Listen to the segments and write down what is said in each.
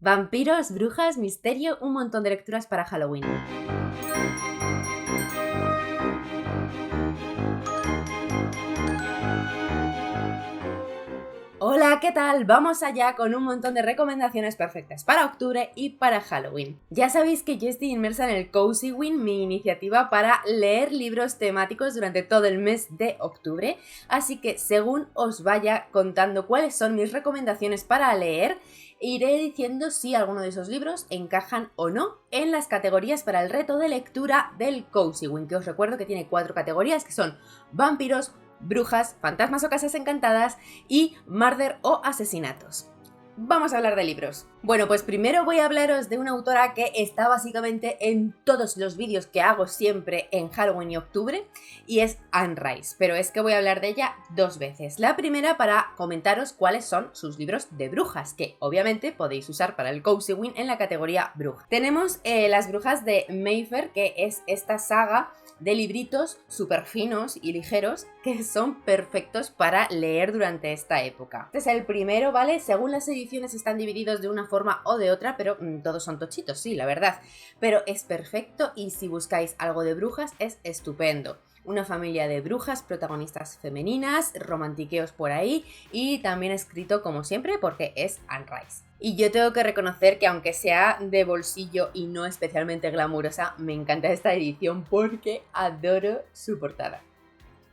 Vampiros, brujas, misterio, un montón de lecturas para Halloween. Hola, ¿qué tal? Vamos allá con un montón de recomendaciones perfectas para octubre y para Halloween. Ya sabéis que yo estoy inmersa en el Cozy Win, mi iniciativa para leer libros temáticos durante todo el mes de octubre, así que según os vaya contando cuáles son mis recomendaciones para leer, iré diciendo si alguno de esos libros encajan o no en las categorías para el reto de lectura del Cozy Win, que os recuerdo que tiene 4 categorías que son vampiros, brujas, fantasmas o casas encantadas y murder o asesinatos. Vamos a hablar de libros. Bueno, pues primero voy a hablaros de una autora que está básicamente en todos los vídeos que hago siempre en Halloween y octubre, y es Anne Rice, pero es que voy a hablar de ella 2 veces. La primera para comentaros cuáles son sus libros de brujas, que obviamente podéis usar para el Cozy Win en la categoría bruja. Tenemos Las brujas de Mayfair, que es esta saga de libritos súper finos y ligeros que son perfectos para leer durante esta época. Este es el primero, ¿vale? Según las ediciones están divididos de una forma o de otra, pero todos son tochitos, sí, la verdad. Pero es perfecto y si buscáis algo de brujas es estupendo. Una familia de brujas, protagonistas femeninas, romantiqueos por ahí y también escrito como siempre porque es Anne Rice. Y yo tengo que reconocer que aunque sea de bolsillo y no especialmente glamurosa, me encanta esta edición porque adoro su portada.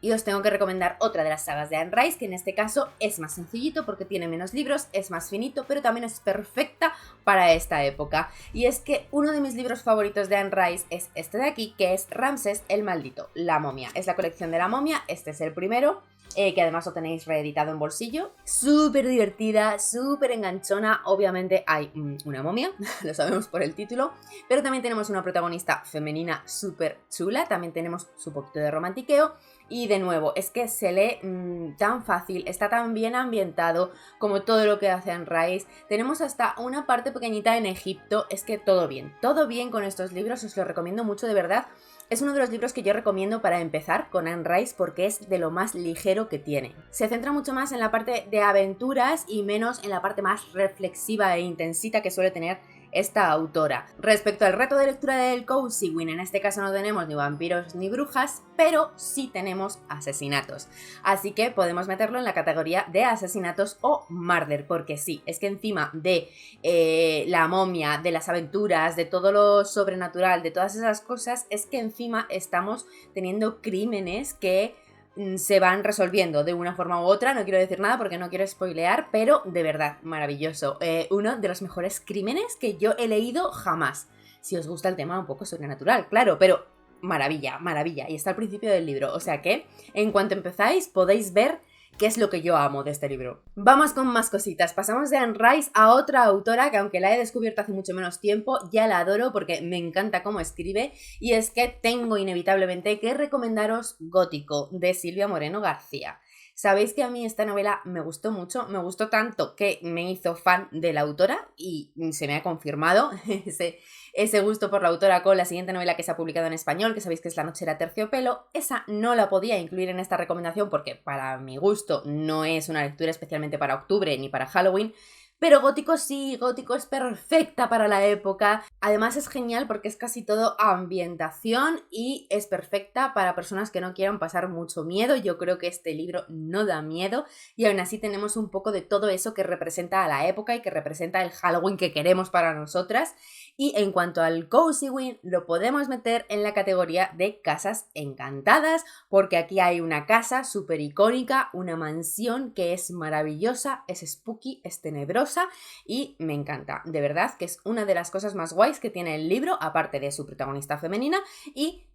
Y os tengo que recomendar otra de las sagas de Anne Rice, que en este caso es más sencillito porque tiene menos libros, es más finito, pero también es perfecta para esta época. Y es que uno de mis libros favoritos de Anne Rice es este de aquí, que es Ramsés el Maldito, La Momia. Es la colección de La Momia, este es el primero, que además lo tenéis reeditado en bolsillo. Súper divertida, súper enganchona. Obviamente hay una momia, lo sabemos por el título, pero también tenemos una protagonista femenina súper chula, también tenemos su poquito de romantiqueo. Y de nuevo, es que se lee tan fácil, está tan bien ambientado como todo lo que hace Anne Rice. Tenemos hasta una parte pequeñita en Egipto, es que todo bien con estos libros, os lo recomiendo mucho de verdad. Es uno de los libros que yo recomiendo para empezar con Anne Rice porque es de lo más ligero que tiene. Se centra mucho más en la parte de aventuras y menos en la parte más reflexiva e intensita que suele tener esta autora. Respecto al reto de lectura del Cozy Win, en este caso no tenemos ni vampiros ni brujas, pero sí tenemos asesinatos. Así que podemos meterlo en la categoría de asesinatos o murder, porque sí, es que encima de la momia, de las aventuras, de todo lo sobrenatural, de todas esas cosas, es que encima estamos teniendo crímenes que se van resolviendo de una forma u otra. No quiero decir nada porque no quiero spoilear, pero de verdad, maravilloso. Uno de los mejores crímenes que yo he leído jamás. Si os gusta el tema un poco sobrenatural, claro, pero maravilla, maravilla. Y está al principio del libro, o sea que en cuanto empezáis podéis ver qué es lo que yo amo de este libro. Vamos con más cositas. Pasamos de Anne Rice a otra autora que, aunque la he descubierto hace mucho menos tiempo, ya la adoro porque me encanta cómo escribe, y es que tengo inevitablemente que recomendaros Gótico, de Silvia Moreno García. Sabéis que a mí esta novela me gustó mucho, me gustó tanto que me hizo fan de la autora y se me ha confirmado ese gusto por la autora con la siguiente novela que se ha publicado en español, que sabéis que es La noche era terciopelo. Esa no la podía incluir en esta recomendación porque para mi gusto no es una lectura especialmente para octubre ni para Halloween, pero Gótico sí, Gótico es perfecta para la época. Además es genial porque es casi todo ambientación y es perfecta para personas que no quieran pasar mucho miedo. Yo creo que este libro no da miedo y aún así tenemos un poco de todo eso que representa a la época y que representa el Halloween que queremos para nosotras. Y en cuanto al Cozy Win, lo podemos meter en la categoría de casas encantadas, porque aquí hay una casa súper icónica, una mansión que es maravillosa, es spooky, es tenebrosa y me encanta. De verdad que es una de las cosas más guays que tiene el libro, aparte de su protagonista femenina y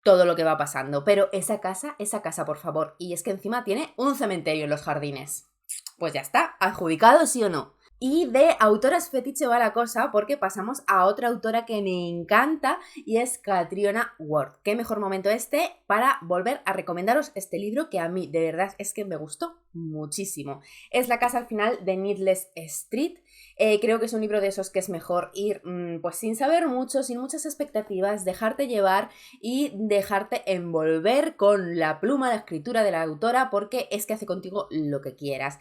todo lo que va pasando. Pero esa casa, por favor. Y es que encima tiene un cementerio en los jardines. Pues ya está, adjudicado, ¿sí o no? Y de autoras fetiche va la cosa porque pasamos a otra autora que me encanta y es Catriona Ward. Qué mejor momento este para volver a recomendaros este libro que a mí de verdad es que me gustó muchísimo. Es La casa al final de Needless Street. Creo que es un libro de esos que es mejor ir pues sin saber mucho, sin muchas expectativas, dejarte llevar y dejarte envolver con la pluma, la escritura de la autora, porque es que hace contigo lo que quieras.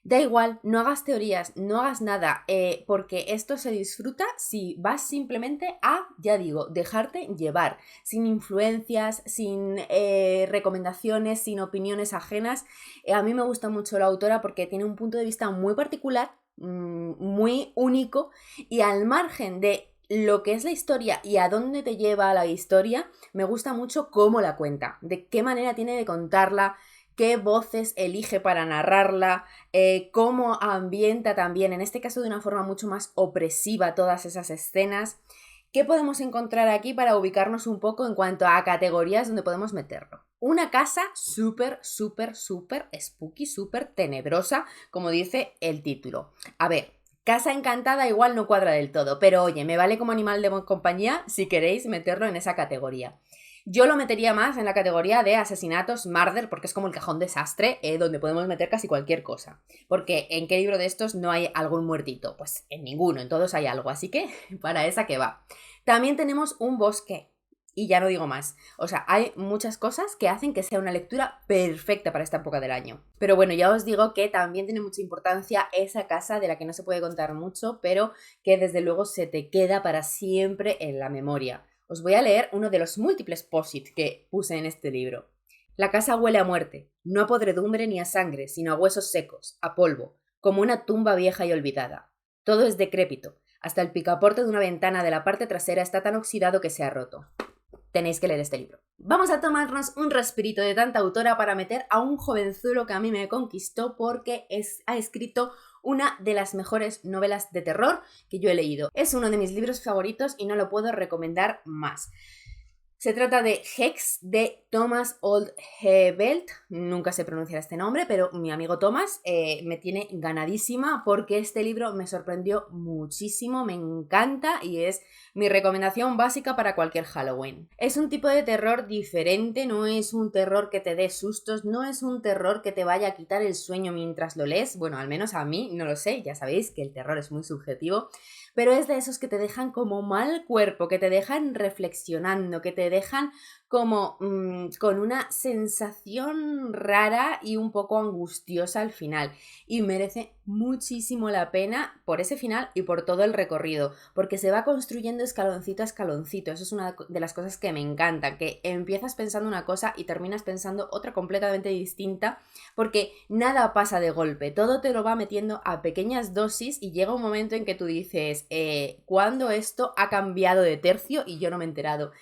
Da igual, no hagas teorías, no hagas nada, porque esto se disfruta si vas simplemente a, ya digo, dejarte llevar, sin influencias, sin recomendaciones, sin opiniones ajenas. A mí me gusta mucho la autora porque tiene un punto de vista muy particular, muy único, y al margen de lo que es la historia y a dónde te lleva la historia, me gusta mucho cómo la cuenta, de qué manera tiene de contarla, qué voces elige para narrarla, cómo ambienta también, en este caso de una forma mucho más opresiva, todas esas escenas. ¿Qué podemos encontrar aquí para ubicarnos un poco en cuanto a categorías donde podemos meterlo? Una casa súper, súper, súper spooky, súper tenebrosa, como dice el título. A ver, Casa Encantada igual no cuadra del todo, pero oye, me vale como animal de compañía si queréis meterlo en esa categoría. Yo lo metería más en la categoría de asesinatos, murder, porque es como el cajón desastre, donde podemos meter casi cualquier cosa. Porque ¿en qué libro de estos no hay algún muertito? Pues en ninguno, en todos hay algo, así que para esa que va. También tenemos un bosque. Y ya no digo más. O sea, hay muchas cosas que hacen que sea una lectura perfecta para esta época del año. Pero bueno, ya os digo que también tiene mucha importancia esa casa de la que no se puede contar mucho, pero que desde luego se te queda para siempre en la memoria. Os voy a leer uno de los múltiples post-it que puse en este libro. La casa huele a muerte, no a podredumbre ni a sangre, sino a huesos secos, a polvo, como una tumba vieja y olvidada. Todo es decrépito, hasta el picaporte de una ventana de la parte trasera está tan oxidado que se ha roto. Tenéis que leer este libro. Vamos a tomarnos un respirito de tanta autora para meter a un jovenzuelo que a mí me conquistó porque ha escrito una de las mejores novelas de terror que yo he leído. Es uno de mis libros favoritos y no lo puedo recomendar más. Se trata de Hex, de Thomas Oldhebelt. Nunca sé pronunciar este nombre, pero mi amigo Thomas me tiene ganadísima porque este libro me sorprendió muchísimo, me encanta y es mi recomendación básica para cualquier Halloween. Es un tipo de terror diferente, no es un terror que te dé sustos, no es un terror que te vaya a quitar el sueño mientras lo lees. Bueno, al menos a mí, no lo sé, ya sabéis que el terror es muy subjetivo. Pero es de esos que te dejan como mal cuerpo, que te dejan reflexionando, que te dejan como con una sensación rara y un poco angustiosa al final. Y merece muchísimo la pena por ese final y por todo el recorrido, porque se va construyendo escaloncito a escaloncito. Eso es una de las cosas que me encanta, que empiezas pensando una cosa y terminas pensando otra completamente distinta, porque nada pasa de golpe, todo te lo va metiendo a pequeñas dosis y llega un momento en que tú dices, ¿cuándo esto ha cambiado de tercio y yo no me he enterado?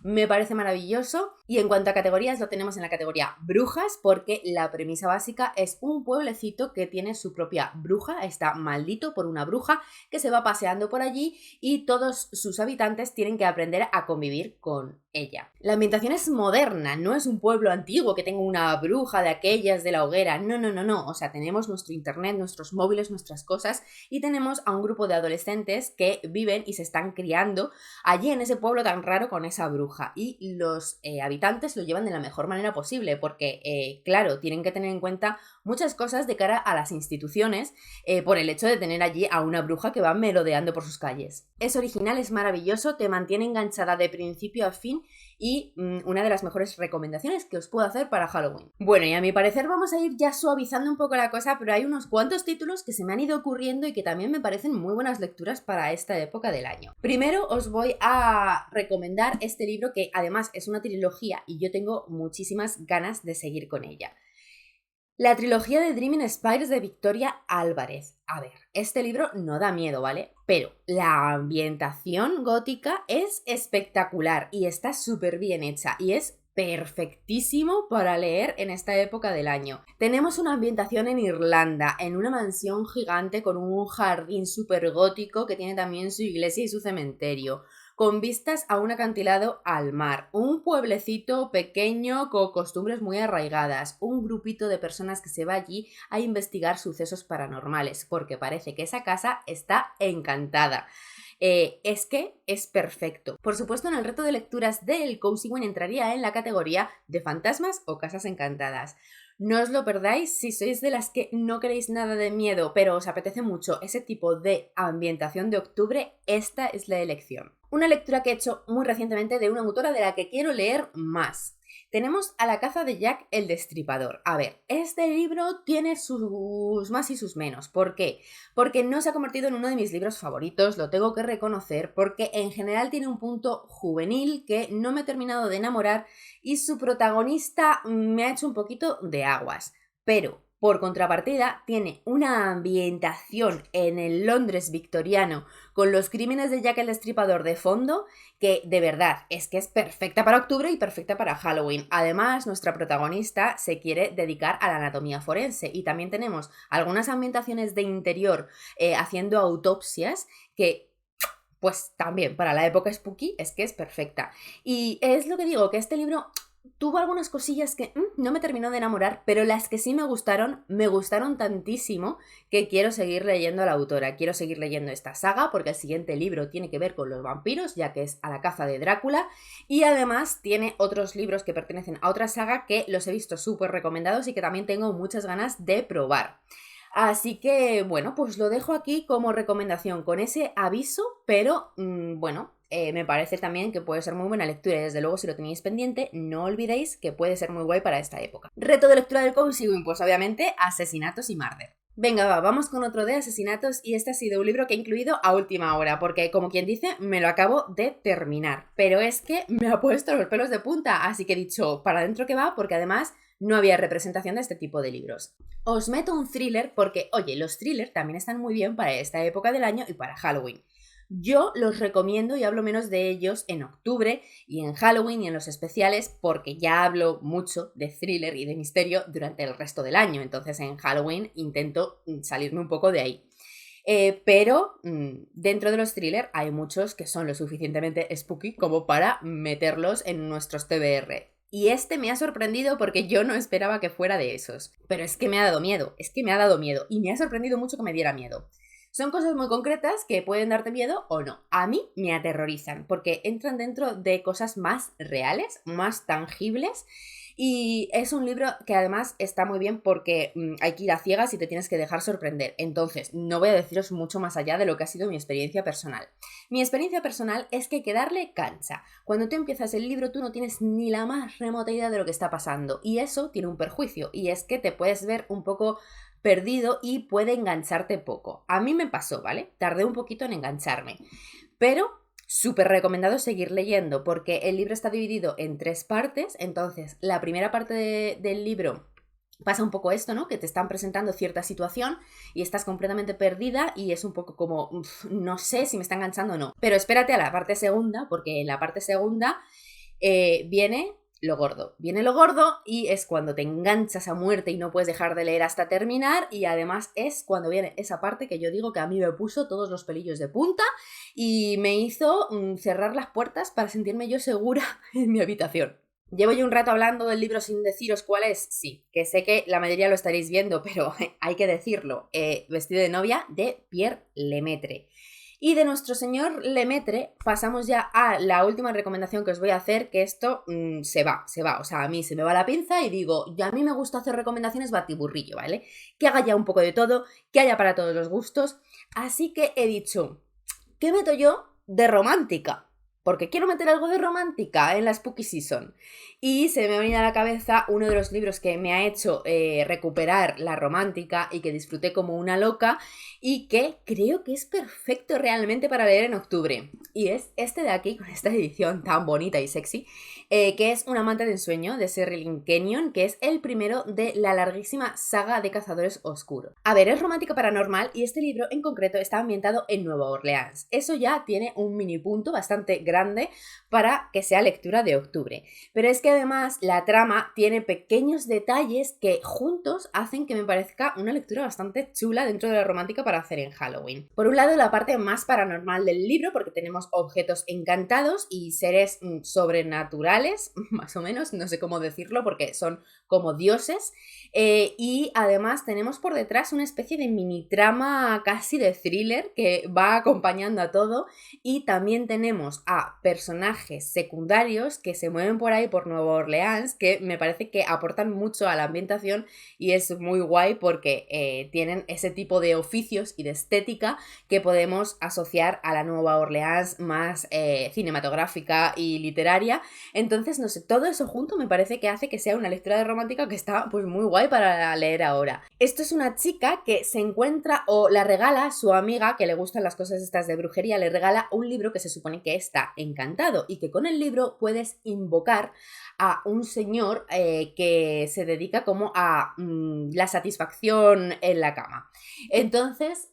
Me parece maravilloso. Y en cuanto a categorías, lo tenemos en la categoría brujas, porque la premisa básica es un pueblecito que tiene su propia bruja, está maldito por una bruja que se va paseando por allí y todos sus habitantes tienen que aprender a convivir con ella. La ambientación es moderna, no es un pueblo antiguo que tenga una bruja de aquellas de la hoguera, no, o sea, tenemos nuestro internet, nuestros móviles, nuestras cosas y tenemos a un grupo de adolescentes que viven y se están criando allí en ese pueblo tan raro con esa bruja y los habitantes lo llevan de la mejor manera posible porque, claro, tienen que tener en cuenta muchas cosas de cara a las instituciones por el hecho de tener allí a una bruja que va merodeando por sus calles. Es original, es maravilloso, te mantiene enganchada de principio a fin y una de las mejores recomendaciones que os puedo hacer para Halloween. Bueno, y a mi parecer vamos a ir ya suavizando un poco la cosa, pero hay unos cuantos títulos que se me han ido ocurriendo y que también me parecen muy buenas lecturas para esta época del año. Primero os voy a recomendar este libro que además es una trilogía y yo tengo muchísimas ganas de seguir con ella. La trilogía de Dreaming Spires de Victoria Álvarez. A ver, este libro no da miedo, ¿vale? Pero la ambientación gótica es espectacular y está súper bien hecha y es perfectísimo para leer en esta época del año. Tenemos una ambientación en Irlanda, en una mansión gigante con un jardín súper gótico que tiene también su iglesia y su cementerio, con vistas a un acantilado al mar, un pueblecito pequeño con costumbres muy arraigadas, un grupito de personas que se va allí a investigar sucesos paranormales, porque parece que esa casa está encantada. Es que es perfecto. Por supuesto, en el reto de lecturas del Cozy Win entraría en la categoría de fantasmas o casas encantadas. No os lo perdáis si sois de las que no queréis nada de miedo, pero os apetece mucho ese tipo de ambientación de octubre, esta es la elección. una lectura que he hecho muy recientemente de una autora de la que quiero leer más. Tenemos A la caza de Jack el Destripador. A ver, este libro tiene sus más y sus menos. ¿Por qué? Porque no se ha convertido en uno de mis libros favoritos, lo tengo que reconocer, porque en general tiene un punto juvenil que no me he terminado de enamorar y su protagonista me ha hecho un poquito de aguas. Pero, por contrapartida, tiene una ambientación en el Londres victoriano con los crímenes de Jack el Destripador de fondo que de verdad es que es perfecta para octubre y perfecta para Halloween. Además, nuestra protagonista se quiere dedicar a la anatomía forense y también tenemos algunas ambientaciones de interior haciendo autopsias que pues también para la época spooky es que es perfecta. Y es lo que digo, que este libro tuvo algunas cosillas que no me terminó de enamorar, pero las que sí me gustaron tantísimo que quiero seguir leyendo a la autora. Quiero seguir leyendo esta saga porque el siguiente libro tiene que ver con los vampiros, ya que es A la caza de Drácula, y además tiene otros libros que pertenecen a otra saga que los he visto súper recomendados y que también tengo muchas ganas de probar. Así que, bueno, pues lo dejo aquí como recomendación con ese aviso, pero bueno, me parece también que puede ser muy buena lectura y desde luego si lo tenéis pendiente, no olvidéis que puede ser muy guay para esta época. Reto de lectura del Cozy Win, pues obviamente Asesinatos y Murder. Venga, vamos con otro de asesinatos y este ha sido un libro que he incluido a última hora porque, como quien dice, me lo acabo de terminar. Pero es que me ha puesto los pelos de punta, así que he dicho, para adentro que va, porque además no había representación de este tipo de libros. Os meto un thriller porque, oye, los thrillers también están muy bien para esta época del año y para Halloween. Yo los recomiendo y hablo menos de ellos en octubre y en Halloween y en los especiales porque ya hablo mucho de thriller y de misterio durante el resto del año. Entonces en Halloween intento salirme un poco de ahí. Pero dentro de los thrillers hay muchos que son lo suficientemente spooky como para meterlos en nuestros TBR. Y este me ha sorprendido porque yo no esperaba que fuera de esos. Pero es que me ha dado miedo, y me ha sorprendido mucho que me diera miedo. Son cosas muy concretas que pueden darte miedo o no. A mí me aterrorizan porque entran dentro de cosas más reales, más tangibles. Y es un libro que además está muy bien porque hay que ir a ciegas y te tienes que dejar sorprender. Entonces, no voy a deciros mucho más allá de lo que ha sido mi experiencia personal. Mi experiencia personal es que hay que darle cancha. Cuando tú empiezas el libro, tú no tienes ni la más remota idea de lo que está pasando. Y eso tiene un perjuicio. Y es que te puedes ver un poco perdido y puede engancharte poco. A mí me pasó, ¿vale? Tardé un poquito en engancharme. Pero súper recomendado seguir leyendo porque el libro está dividido en 3 partes, entonces la primera parte del libro pasa un poco esto, ¿no? Que te están presentando cierta situación y estás completamente perdida y es un poco como, no sé si me está enganchando o no. Pero espérate a la parte segunda porque en la parte segunda viene lo gordo. Viene lo gordo y es cuando te enganchas a muerte y no puedes dejar de leer hasta terminar y además es cuando viene esa parte que yo digo que a mí me puso todos los pelillos de punta y me hizo cerrar las puertas para sentirme yo segura en mi habitación. ¿Llevo yo un rato hablando del libro sin deciros cuál es? Sí, que sé que la mayoría lo estaréis viendo, pero hay que decirlo. Vestido de novia de Pierre Lemaitre. Y de nuestro señor Lemaitre pasamos ya a la última recomendación que os voy a hacer, que esto se va, o sea, a mí se me va la pinza y digo, ya a mí me gusta hacer recomendaciones batiburrillo, ¿vale? Que haga ya un poco de todo, que haya para todos los gustos, así que he dicho, ¿qué meto yo de romántica? Porque quiero meter algo de romántica en la Spooky Season. Y se me ha venido a la cabeza uno de los libros que me ha hecho recuperar la romántica y que disfruté como una loca y que creo que es perfecto realmente para leer en octubre. Y es este de aquí, con esta edición tan bonita y sexy, que es Un amante de ensueño de Sherilyn Kenyon, que es el primero de la larguísima saga de Cazadores Oscuros. A ver, es romántica paranormal y este libro en concreto está ambientado en Nueva Orleans. Eso ya tiene un mini punto bastante grande para que sea lectura de octubre. Pero es que además la trama tiene pequeños detalles que juntos hacen que me parezca una lectura bastante chula dentro de la romántica para hacer en Halloween. Por un lado, la parte más paranormal del libro, porque tenemos objetos encantados y seres sobrenaturales, más o menos, no sé cómo decirlo, porque son como dioses, y además tenemos por detrás una especie de mini trama casi de thriller que va acompañando a todo, y también tenemos a personajes secundarios que se mueven por ahí por Nueva Orleans que me parece que aportan mucho a la ambientación y es muy guay porque tienen ese tipo de oficios y de estética que podemos asociar a la Nueva Orleans más cinematográfica y literaria. Entonces, no sé, todo eso junto me parece que hace que sea una lectura de romántica que está pues muy guay para leer ahora. Esto es una chica que se encuentra o la regala a su amiga que le gustan las cosas estas de brujería, le regala un libro que se supone que está encantado y que con el libro puedes invocar a un señor que se dedica como a la satisfacción en la cama. Entonces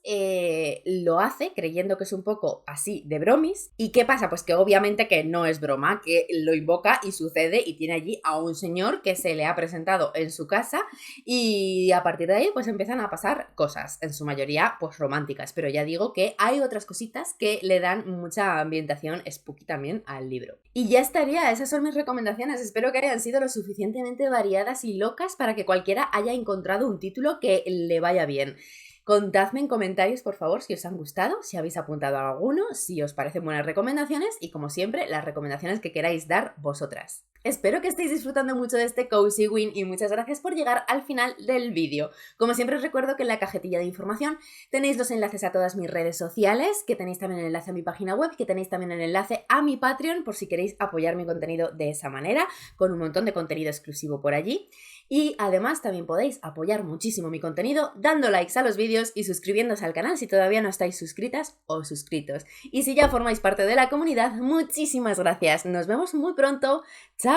lo hace creyendo que es un poco así de bromis. ¿Y qué pasa? Pues que obviamente que no es broma, que lo invoca y sucede y tiene allí a un señor que se le ha presentado en su casa y a partir de ahí pues empiezan a pasar cosas, en su mayoría pues románticas, pero ya digo que hay otras cositas que le dan mucha ambientación spooky también al libro. Y ya estaría, esas son mis recomendaciones, espero que hayan sido lo suficientemente variadas y locas para que cualquiera haya encontrado un título que le vaya bien. Contadme en comentarios, por favor, si os han gustado, si habéis apuntado a alguno, si os parecen buenas recomendaciones y, como siempre, las recomendaciones que queráis dar vosotras. Espero que estéis disfrutando mucho de este Cozy Win y muchas gracias por llegar al final del vídeo. Como siempre os recuerdo que en la cajetilla de información tenéis los enlaces a todas mis redes sociales, que tenéis también el enlace a mi página web, que tenéis también el enlace a mi Patreon por si queréis apoyar mi contenido de esa manera, con un montón de contenido exclusivo por allí. Y además también podéis apoyar muchísimo mi contenido dando likes a los vídeos y suscribiéndose al canal si todavía no estáis suscritas o suscritos. Y si ya formáis parte de la comunidad, muchísimas gracias. Nos vemos muy pronto. ¡Chao!